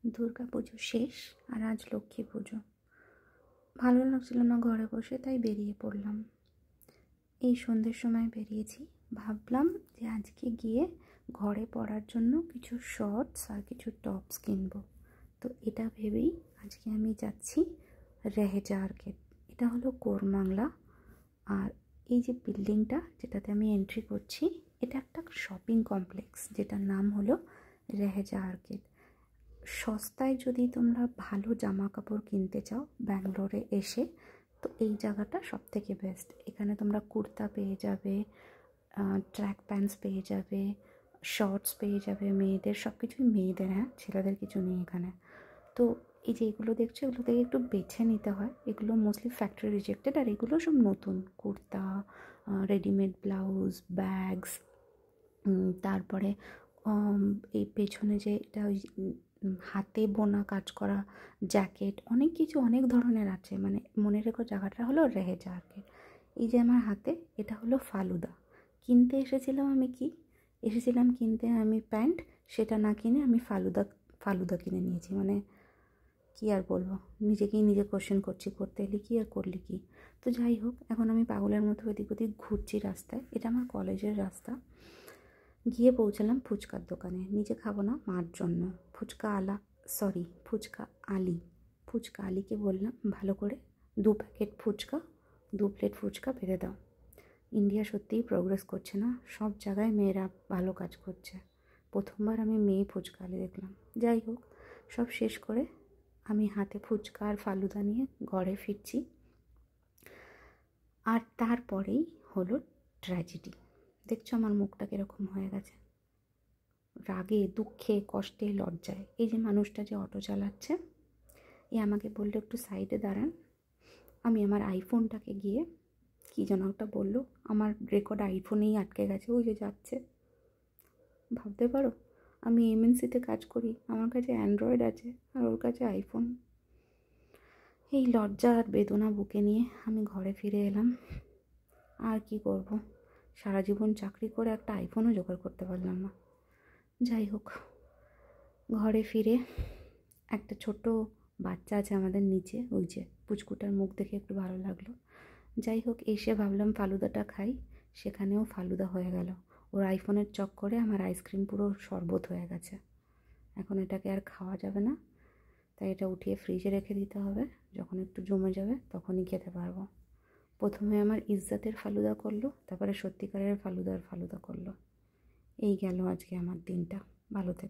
দুর্গা পুজো শেষ আর আজ লক্ষ্মী পুজো। ভালো লাগছিল না ঘরে বসে, তাই বেরিয়ে পড়লাম। এই সন্ধ্যের সময় বেরিয়েছি, ভাবলাম যে আজকে গিয়ে ঘরে পরার জন্য কিছু শর্টস আর কিছু টপস কিনবো। তো এটা ভেবেই আজকে আমি যাচ্ছি রেহেজা আর্কেড। এটা হলো কোরমাংলা। আর এই যে বিল্ডিংটা যেটাতে আমি এন্ট্রি করছি, এটা একটা শপিং কমপ্লেক্স যেটার নাম হলো রেহেজা আর্কেড। সস্তায় যদি তোমরা ভালো জামা কাপড় কিনতে চাও ব্যাঙ্গালোরে এসে, তো এই জায়গাটা সব থেকে বেস্ট। এখানে তোমরা কুর্তা পেয়ে যাবে, ট্র্যাক প্যান্টস পেয়ে যাবে, শর্টস পেয়ে যাবে, মেয়েদের সব কিছুই মেয়েদের, হ্যাঁ, ছেলেদের কিছু নেই এখানে। তো এই যে এগুলো দেখছো, এগুলো থেকে একটু বেছে নিতে হয়। এগুলো মোস্টলি ফ্যাক্টরি রিজেক্টেড, আর এগুলো সব নতুন কুর্তা, রেডিমেড ব্লাউজ, ব্যাগস, তারপরে এই পেছনে যে এটা ওই হাতে বোনা কাজ করা জ্যাকেট, অনেক কিছু অনেক ধরনের আছে। মানে মনে রেখো জায়গাটা হলো রেহেজা আর্কেড। এই যে আমার হাতে এটা হলো ফালুদা। কিনতে এসেছিলাম কিনতে আমি প্যান্ট, সেটা না কিনে আমি ফালুদা কিনে নিয়েছি। মানে কী আর বলবো, নিজেকেই নিজে কোশ্চেন করছি, করতে এলি কি আর করলি কি। তো যাই হোক, এখন আমি পাগলের মতো এদিক ওদিক ঘুরছি রাস্তায়। এটা আমার কলেজের রাস্তা। গিয়ে পৌঁছালাম ফুচকার দোকানে। নিজে খাবো না, মার জন্য। ফুচকা আলিকে বললাম ভালো করে 2 প্যাকেট ফুচকা, 2 প্লেট ফুচকা বেঁধে দাও। ইন্ডিয়া সত্যিই প্রোগ্রেস করছে না, সব জায়গায় মেয়েরা ভালো কাজ করছে। প্রথমবার আমি মেয়ে ফুচকা আলি দেখলাম। যাই হোক, সব শেষ করে আমি হাতে ফুচকা আর ফালুদা নিয়ে ঘরে ফিরছি। আর তারপরেই হলো ট্র্যাজেডি। দেখছো আমার মুখটা কীরকম হয়ে গেছে, রাগে, দুঃখে, কষ্টে, লজ্জায়। এই যে মানুষটা যে অটো চালাচ্ছে, এ আমাকে বললো একটু সাইডে দাঁড়ান। আমি আমার আইফোনটাকে গিয়ে কী যেন একটা বললো, আমার রেকর্ড আইফোনেই আটকে গেছে, ওই যে যাচ্ছে। ভাবতে পারো, আমি এমএনসিতে কাজ করি, আমার কাছে অ্যান্ড্রয়েড আছে আর ওর কাছে আইফোন। এই লজ্জা আর বেদনা বুকে নিয়ে আমি ঘরে ফিরে এলাম। আর কি করব, সারা জীবন চাকরি করে একটা আইফোনও জোগাড় করতে পারলাম না। যাই হোক, ঘরে ফিরে একটা ছোট বাচ্চা আছে আমাদের নিচে, ওই যে পুচকুটার মুখ দেখে একটু ভালো লাগলো। যাই হোক, এসে ভাবলাম ফালুদাটা খাই, সেখানেও ফালুদা হয়ে গেল। ওর আইফোনের চক্করে আমার আইসক্রিম পুরো শরবত হয়ে গেছে। এখন এটাকে আর খাওয়া যাবে না, তাই এটা উঠিয়ে ফ্রিজে রেখে দিতে হবে। যখন একটু জমে যাবে তখনই খেতে পারবো। প্রথমে আমার ইজ্জতের ফালুদা করলো, তারপরে সত্যিকারের ফালুদা করলো। এই গেল আজকে আমার দিনটা। ভালো থেকো।